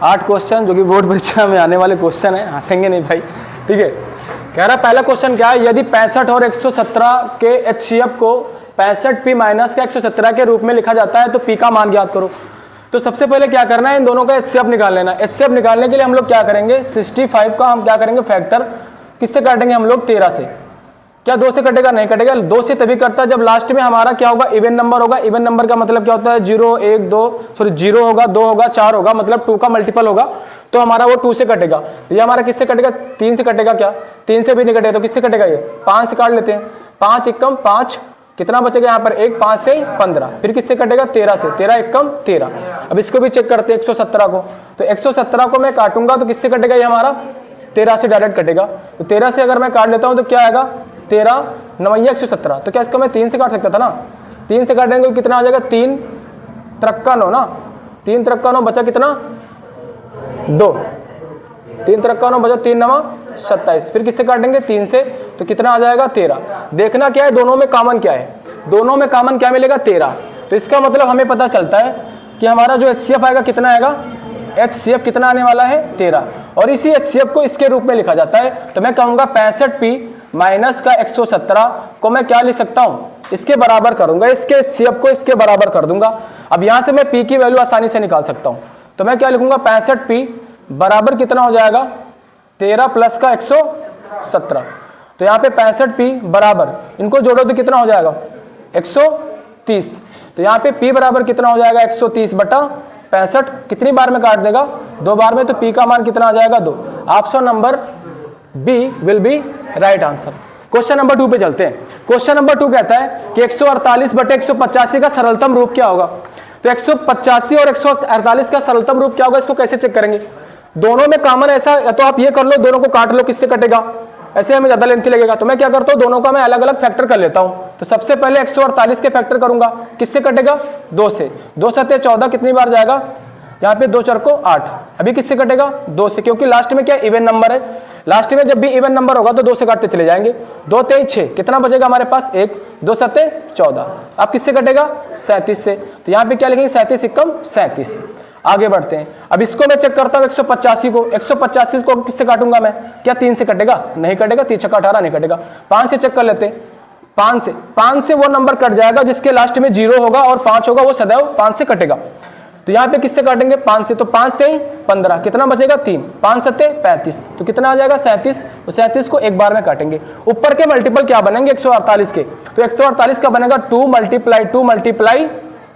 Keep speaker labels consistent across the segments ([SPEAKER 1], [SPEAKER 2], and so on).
[SPEAKER 1] 8 question जो कि board परीक्षा में आने वाले क्वेश्चन है, हंसेंगे नहीं भाई, ठीक है। कह रहा पहला क्वेश्चन क्या है, यदि 65 और 117 के HCF को 65P माइनस का 117 के रूप में लिखा जाता है तो P का मान ज्ञात करो। तो सबसे पहले क्या करना है, इन दोनों का HCF निकाल लेना। HCF निकालने के लिए हम लोग क्या करेंगे, 65 का हम क्या करेंगे फैक्टर किससे काटेंगे हम लोग, 13 से। क्या 2 से कटेगा, नहीं कटेगा। 2 से तभी कटता है जब लास्ट में हमारा क्या होगा, इवन नंबर होगा। इवन नंबर का मतलब क्या होता है, 0 1 2 सॉरी 0 होगा, 2 होगा, 4 होगा, मतलब 2 का मल्टीपल होगा, तो हमारा वो 2 से कटेगा। ये हमारा किससे कटेगा, 3 से कटेगा। क्या 3 से भी नहीं कटेगा तो किससे कटेगा, ये 5 से काट लेते हैं। 5 एकम 5, कितना बचेगा यहाँ पर 1, 5 से 15, फिर किससे कटेगा 13 से, 13 एकम 13। अब इसको भी चेक करते हैं 117 को, तो 117 को मैं काटूंगा तो किससे कटेगा, ये हमारा 13 से डायरेक्ट कटेगा। तो 13 से अगर मैं काट लेता हूँ तो क्या आएगा, 13 9 117। तो क्या इसको मैं 3 से काट सकता था ना, 3 से काटेंगे तो कितना आ जाएगा, 3 3 9 ना, 3 3 9 बचा कितना 2, 3 3 9 बचा 3 9 27, फिर किससे काटेंगे 3 से, तो कितना आ जाएगा 13। देखना क्या है, दोनों में कॉमन क्या है, दोनों में कॉमन क्या मिलेगा 13। तो इसका मतलब हमें पता चलता है कि हमारा जो HCF आएगा कितना आएगा, HCF कितना आने वाला है 13, और इसी HCF को इसके रूप में लिखा जाता है। तो मैं कहूँगा 65P माइनस का 117 को मैं क्या लिख सकता हूँ, इसके बराबर करूँगा, इसके HCF को इसके बराबर कर दूंगा। अब यहाँ से मैं P की वैल्यू आसानी से निकाल सकता हूँ, तो मैं क्या लिखूंगा 65P बराबर कितना हो जाएगा 13 प्लस का 117। तो यहाँ पे 65P बराबर, इनको जोड़ो तो कितना हो जाएगा 130। तो यहाँ पे P बराबर कितना हो जाएगा 130 बटा 65, कितनी बार में काट देगा 2 बार में, तो P का मान कितना आ जाएगा 2। Option number B will be right answer. Question number 2 पे चलते हैं। क्वेश्चन नंबर 2 कहता है कि 148 बटे 185 का सरलतम रूप क्या होगा। तो 185 और 148 का सरलतम रूप क्या होगा, इसको कैसे चेक करेंगे। दोनों में कॉमन ऐसा, या तो आप ये कर लो, दोनों को काट लो, किससे कटेगा, ऐसे हमें ज्यादा लेंथी लगेगा। तो मैं क्या करता हूँ, दोनों का मैं अलग अलग फैक्टर कर लेता हूँ। तो सबसे पहले 148 के फैक्टर करूंगा, किससे कटेगा 2 से, 2 7 14, कितनी बार जाएगा यहाँ पे 2 4 को 8। अभी किससे कटेगा 2 से, क्योंकि लास्ट में क्या इवन नंबर है, लास्ट में जब भी इवन नंबर होगा तो 2 से काटते चले जाएंगे। 2 3 6, कितना बचेगा हमारे पास 1, 2 7 14। अब किससे कटेगा 37 से, तो यहाँ पे क्या लिखेंगे 37 एकम 37। आगे बढ़ते हैं। अब इसको मैं चेक करता हूँ 185 को, 185 को किससे काटूंगा मैं, क्या 3 से कटेगा, नहीं कटेगा, 3 6 18 नहीं कटेगा। 5 से चेक कर लेते हैं, 5 से वो नंबर कट जाएगा जिसके लास्ट में 0 होगा और 5 होगा, वो सदैव 5 से कटेगा। तो यहाँ पे किससे काटेंगे 5 से, तो 5 3 15, कितना बचेगा 3, 5 7 35, तो कितना आ जाएगा 37। तो 37 को एक बार में काटेंगे। ऊपर के मल्टीपल क्या बनेंगे 148 के, तो 148 का बनेगा 2 मल्टीप्लाई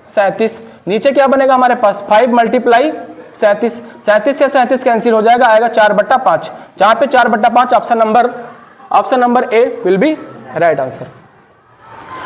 [SPEAKER 1] 37। नीचे क्या बनेगा हमारे पास 5 मल्टीप्लाई 37, 37 से 37 कैंसिल हो जाएगा, आएगा 4 बट्टा 5। जहां पे 4 बट्टा 5 option number A will be right answer.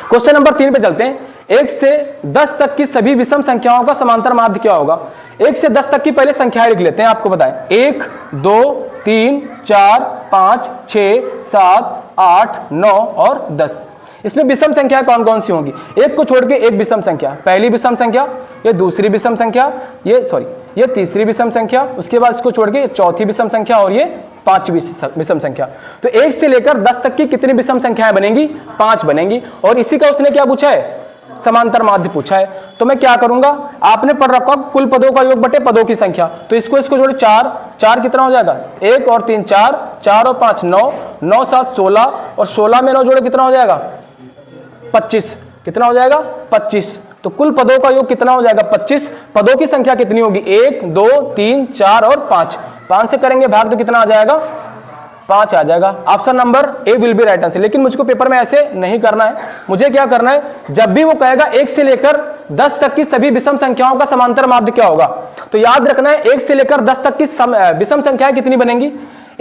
[SPEAKER 1] Question number 3 पे चलते हैं। 1 से 10 तक की सभी विषम संख्याओं का समांतर माध्य क्या होगा। 1 से 10 तक की पहले संख्याएं लिख लेते हैं, आपको बताएं 1 2 3 4 5 6 7 8 9 और 10। इसमें विषम संख्या कौन कौन सी होंगी, एक को छोड़ के एक विषम संख्या, पहली विषम संख्या, ये दूसरी विषम संख्या, ये तीसरी विषम संख्या, उसके बाद इसको छोड़ के चौथी विषम संख्या और ये पांचवी विषम संख्या। तो 1 से लेकर 10 तक की कितनी विषम संख्याएं बनेंगी, 5 बनेंगी। और इसी का उसने क्या पूछा है, समांतर माध्य पूछा है। तो मैं क्या करूंगा, आपने पढ़ रखा कुल पदों का योग बटे पदों की संख्या, तो इसको जोड़े 4 कितना हो जाएगा 1 और 3 4, 4 और 5 9, 9 7 16 और 16 में 9 जोड़े कितना हो जाएगा 25, कितना हो जाएगा 25। तो कुल पदों का योग कितना हो जाएगा 25। पदों की संख्या कितनी होगी 1 2 3 4 और 5 से करेंगे भाग तो कितना आ जाएगा 5 आ जाएगा। Option number A will be right answer. लेकिन मुझको पेपर में ऐसे नहीं करना है, मुझे क्या करना है, जब भी वो कहेगा 1 से लेकर 10 तक की सभी विषम संख्याओं का समांतर माध्य क्या होगा, तो याद रखना है 1 से लेकर 10 तक की विषम संख्याएं कितनी बनेंगी,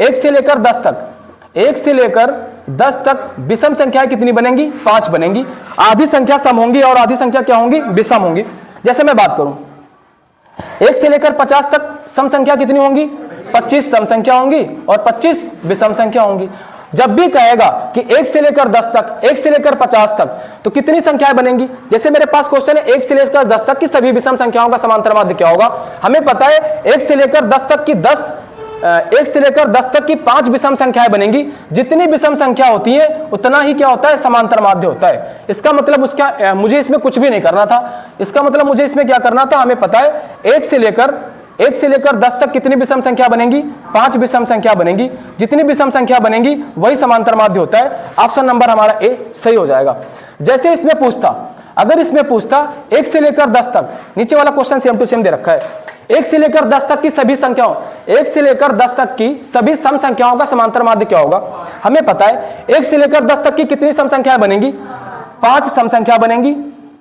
[SPEAKER 1] 1 से लेकर 10 तक, 1 से लेकर 10 तक विषम संख्याएं कितनी बनेंगी 5 बनेंगी। आधी संख्या सम होंगी और आधी संख्या क्या होंगी विषम होंगी। जैसे मैं बात करूं 1 से लेकर 50 तक सम संख्या कितनी होंगी 25 सम संख्या होंगी और 25 विषम संख्या होंगी। जब भी कहेगा कि 1 से लेकर 10 तक, 1 से लेकर 50 तक, तो कितनी संख्याएं बनेंगी। जैसे मेरे पास क्वेश्चन है 1 से लेकर 10 तक की सभी विषम संख्याओं का समांतर माध्य क्या होगा। हमें पता है 1 से लेकर 10 तक की 1 से लेकर 10 तक की 5 विषम संख्याएं बनेंगी। जितनी विषम संख्या होती है उतना ही क्या होता है समांतर माध्य होता है। इसका मतलब मुझे इसमें कुछ भी नहीं करना था। इसका मतलब मुझे इसमें क्या करना था, हमें पता है 1 से लेकर 1 से लेकर 10 तक कितनी विषम संख्या बनेंगी? 5 विषम संख्या बनेंगी। जितनी विषम संख्या बनेंगी वही समांतर माध्य होता है। ऑप्शन नंबर हमारा ए सही हो जाएगा। जैसे इसमें पूछता, अगर इसमें पूछता 1 से लेकर 10 तक, नीचे वाला क्वेश्चन सेम टू सेम दे रखा है, 1 से लेकर 10 तक की सभी संख्याओं, 1 से लेकर 10 तक की सभी सम संख्याओं का समांतर माध्य क्या होगा? हमें पता है 1 से लेकर 10 तक की कितनी सम संख्याएं बनेंगी? 5 सम संख्या बनेंगी,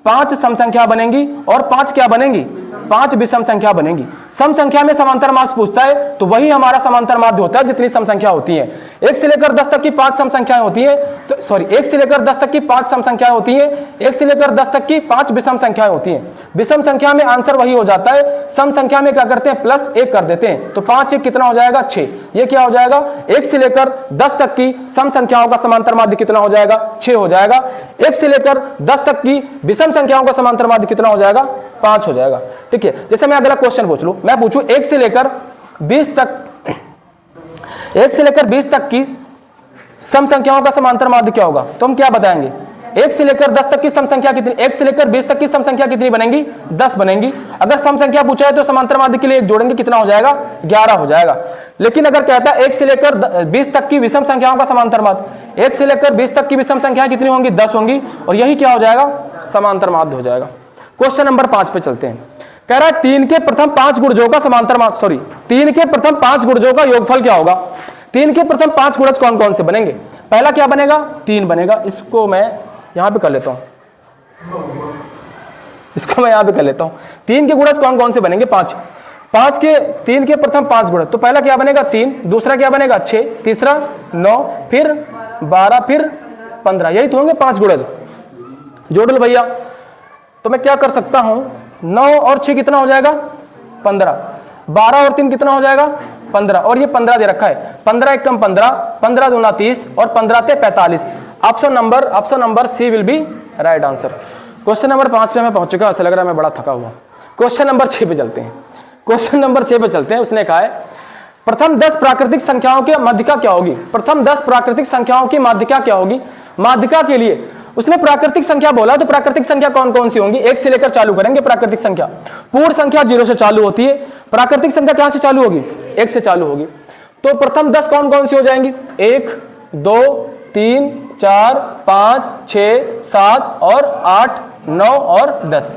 [SPEAKER 1] 5 सम संख्या बनेंगी और 5 क्या बनेंगी? 5 विषम संख्या बनेंगी। सम संख्या में समांतर माध्य पूछता है तो वही हमारा समांतर माध्य होता है जितनी सम संख्या होती है। 1 से लेकर 10 तक की 5 सम संख्याएं होती है, तो सॉरी 1 से लेकर 10 तक की 5 सम संख्याएं होती है, 1 से लेकर 10 तक की 5 विषम संख्याएं होती हैं। विषम संख्या में आंसर वही हो जाता है, सम संख्या में क्या करते हैं? प्लस 1 कर देते हैं, तो 5 1 कितना हो जाएगा? 6। ये क्या हो जाएगा? 1 से लेकर 10 तक की सम संख्याओं का समांतर माध्य कितना हो जाएगा? 6 हो जाएगा। 1 से लेकर 10 तक की विषम संख्याओं का समांतर माध्य कितना हो जाएगा? 5 हो जाएगा। ठीक है, जैसे मैं अगला क्वेश्चन पूछ लूं, मैं पूछूं 1 से लेकर 20 तक, 1 से लेकर 20 तक की सम संख्याओं का समांतर माध्य क्या होगा? तो हम क्या बताएंगे? 1 से लेकर 10 तक की सम संख्या कितनी, 1 से लेकर 20 तक की सम संख्या कितनी बनेंगी? 10 बनेंगी। अगर सम संख्या पूछा है तो समांतर माध्य के लिए 1 जोड़ेंगे, कितना हो जाएगा? 11 हो जाएगा। लेकिन अगर कहता है 1 से लेकर 20 तक की विषम संख्याओं का समांतर माध्य, 1 से लेकर 20 तक की विषम संख्या कितनी होंगी? 10 होंगी, और यही क्या हो जाएगा? समांतर माध्य हो जाएगा। क्वेश्चन नंबर 5 पे चलते हैं। कह रहा है 3 के प्रथम 5 गुणजों का समांतर माध्य, सॉरी 3 के प्रथम 5 गुणजों का योगफल क्या होगा? 3 के प्रथम 5 गुणज कौन कौन से बनेंगे? पहला क्या बनेगा? 3 बनेगा। इसको मैं यहां पे कर लेता हूं, इसको मैं यहां पे कर लेता हूं। 3 के गुणज कौन कौन से बनेंगे? 5। 5 के 3 के प्रथम 5 गुणज, तो पहला क्या बनेगा? 3, दूसरा क्या बनेगा? 6, तीसरा 9, फिर 12, फिर 15, यही तो होंगे 5 गुणज। जोड़ लो भैया। तो मैं क्या कर सकता हूं, 9 और 6 कितना हो जाएगा? 15, 12 और 3 कितना हो जाएगा? 15, और ये 15 दे रखा है। 15 एक कम 15, 15 दूना 30 और 15 ते 45। Option number C will be right answer. Question number 5 पे मैं पहुंच चुका, ऐसा लग रहा है मैं बड़ा थका हुआ। क्वेश्चन नंबर 6 पे चलते हैं। क्वेश्चन नंबर 6 पे चलते हैं। उसने कहा है प्रथम 10 प्राकृतिक संख्याओं की माध्यिका क्या होगी? प्रथम 10 प्राकृतिक संख्याओं की माध्यिका क्या होगी? माध्यिका के लिए उसने प्राकृतिक संख्या बोला, तो प्राकृतिक संख्या कौन कौन सी होंगी? 1 से लेकर चालू करेंगे। प्राकृतिक संख्या, पूर्ण संख्या 0 से चालू होती है। प्राकृतिक संख्या कहां से चालू होगी? 1 से चालू होगी। तो प्रथम 10 कौन कौन सी हो जाएंगी? 1, 2, 3, 4, 5, 6, 7 और 8, 9 और 10।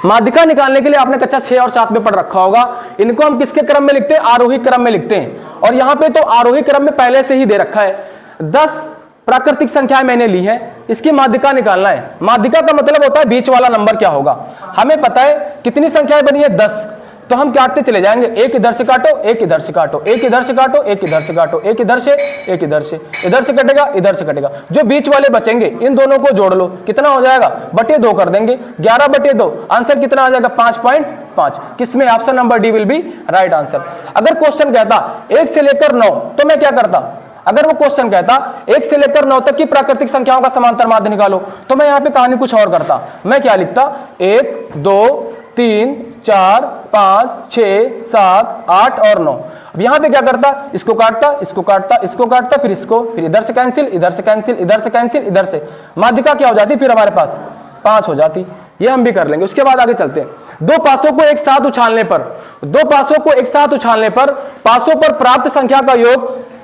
[SPEAKER 1] माध्यिका निकालने के लिए आपने कक्षा 6 और 7 में पढ़ रखा होगा। इनको हम किसके क्रम में लिखते हैं? आरोही क्रम में लिखते हैं। और यहां पे तो आरोही क्रम में पहले से ही दे रखा है। 10 प्राकृतिक संख्याएं मैंने ली है, इसकी माध्यिका निकालना है। माध्यिका का मतलब होता है बीच वाला नंबर क्या होगा। हमें पता है कितनी संख्याएं बनी है? 10। तो हम काटते चले जाएंगे, एक इधर से काटो, एक इधर से काटो, एक इधर से काटो, एक इधर से काटो, एक इधर से, एक इधर से, इधर से कटेगा, इधर से कटेगा। जो बीच वाले बचेंगे इन दोनों को जोड़ लो, कितना हो जाएगा? बटे 2 कर देंगे, 11 बटे 2। आंसर कितना आ जाएगा? 5.5। किसमें? Option number D will be right answer. अगर क्वेश्चन कहता 1 से लेकर 9, तो मैं क्या करता? अगर वो क्वेश्चन कहता 1 से लेकर 9 तक की प्राकृतिक संख्याओं का समांतर माध्य निकालो, तो मैं यहां पे कहानी कुछ और करता। मैं क्या लिखता? 1, 2, 3, 4, 5, 6, 7, 8 और 9। अब यहां पे क्या करता? इसको काटता, इसको काटता, इसको काटता, फिर इसको, फिर इधर से कैंसिल, इधर से कैंसिल, इधर से कैंसिल, इधर से। माध्यिका क्या हो जाती? फिर हमारे पास 5 हो जाती। ये हम भी कर लेंगे। उसके बाद आगे चलते हैं। दो पासों को एक साथ उछालने पर, दो पासों को एक साथ उछालने पर पासों पर प्राप्त संख्या का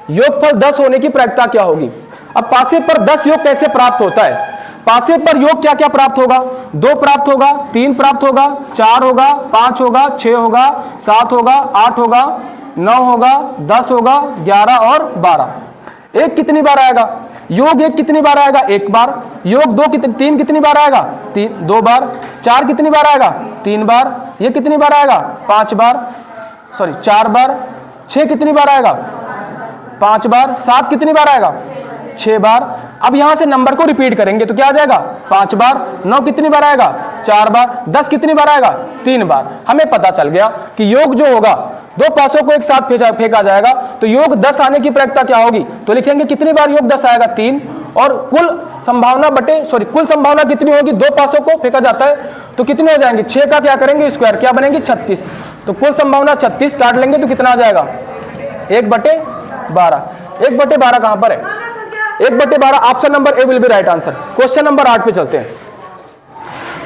[SPEAKER 1] योगफल 10 होने की प्रायिकता क्या होगी? अब पासे पर 10 योग कैसे प्राप्त होता है? पासे पर योग क्या क्या प्राप्त होगा? 2 प्राप्त होगा, 3 प्राप्त होगा, 4 होगा, 5 होगा, 6 होगा, 7 होगा, 8 होगा, 9 होगा, 10 होगा, 11 और 12। एक कितनी बार आएगा? योग 1 कितनी बार आएगा? 1 बार। योग 3 कितनी बार आएगा? 2 बार। 4 कितनी बार आएगा? 3 बार। ये कितनी बार आएगा? 5 बार, सॉरी 4 बार। 6 कितनी बार आएगा? 5 बार। 7 कितनी बार आएगा? 6 बार। अब यहां से नंबर को रिपीट करेंगे तो क्या आ जाएगा? 5 बार। 9 कितनी बार आएगा? 4 बार। 10 कितनी बार आएगा? 3 बार। हमें पता चल गया कि योग जो होगा, दो पासों को एक साथ फेंका जाएगा, तो योग 10 आने की प्रायिकता क्या होगी? तो लिखेंगे कितनी बार योग 10 आएगा? 3। और कुल संभावना कुल संभावना कितनी होगी? दो पासों को फेंका जाता है तो कितने हो जाएंगे? 6 का क्या करेंगे? स्क्वायर, क्या बनेंगे? 36। तो कुल संभावना 36 काट लेंगे तो कितना आ जाएगा? 1/12। 1/12 कहां पर है? 1/12 option number A will be right answer. Question number 8 पे चलते हैं।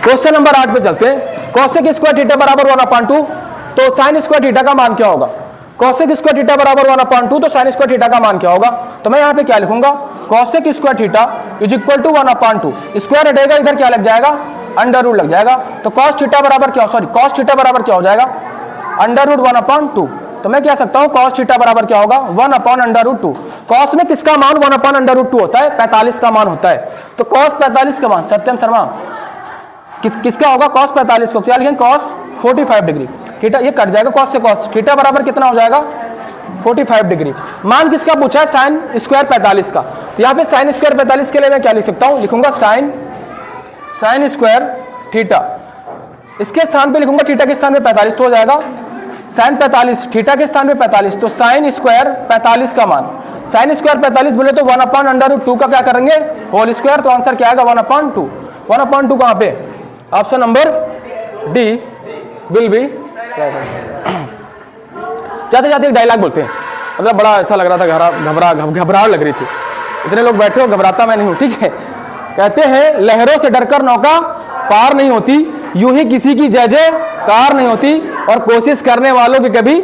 [SPEAKER 1] क्वेश्चन नंबर 8 पे चलते हैं। cosec स्क्वायर थीटा बराबर 1/2 तो साइन स्क्वायर थीटा का मान क्या होगा, कोसेक स्क्वायर थीटा बराबर 1/2, तो साइन स्क्वायर थीटा का मान क्या होगा, तो मैं यहाँ पे क्या लिखूंगा, cosec square theta is equal to 1/2, square हटेगा इधर क्या लग जाएगा, अंडर रूट लग जाएगा, तो कॉस थीटा बराबर क्या, सॉरी कॉस थीटा बराबर क्या हो जाएगा, अंडर रूट 1/2, तो मैं कह सकता हूँ कॉस थीटा बराबर क्या होगा, 1/√2। कॉस में किसका मान 1/√2 होता है, 45 का मान होता है, तो कॉस 45 का मान, सत्यम शर्मा किसका होगा, कॉस 45 को क्या लिखेंगे, कॉस 45 डिग्री, थीटा ये कट जाएगा कॉस से कॉस, थीटा बराबर कितना हो जाएगा 45 डिग्री। मान किसका पूछा है, साइन स्क्वायर 45 का, तो यहाँ पे साइन स्क्वायर 45 के लिए मैं क्या लिख सकता हूँ, लिखूंगा साइन स्क्वायर थीटा, इसके स्थान पे लिखूंगा थीटा के स्थान पे 45, तो हो जाएगा साइन 45, थीटा के स्थान पे 45, तो साइन स्क्वायर 45 का मान, साइन स्क्वायर 45 बोले तो 1/√2 का क्या करेंगे, होल स्क्वायर, तो आंसर क्या आएगा 1/2, 1/2 कहाँ पे, option number D will be. जाते जाते एक डायलॉग बोलते हैं, मतलब बड़ा ऐसा लग रहा था, घबराहट लग रही थी, इतने लोग बैठे हो, घबराता मैं नहीं हूं, ठीक है। कहते हैं लहरों से डरकर नौका पार नहीं होती, यूं ही किसी की जय जयकार नहीं होती, और कोशिश करने वालों की कभी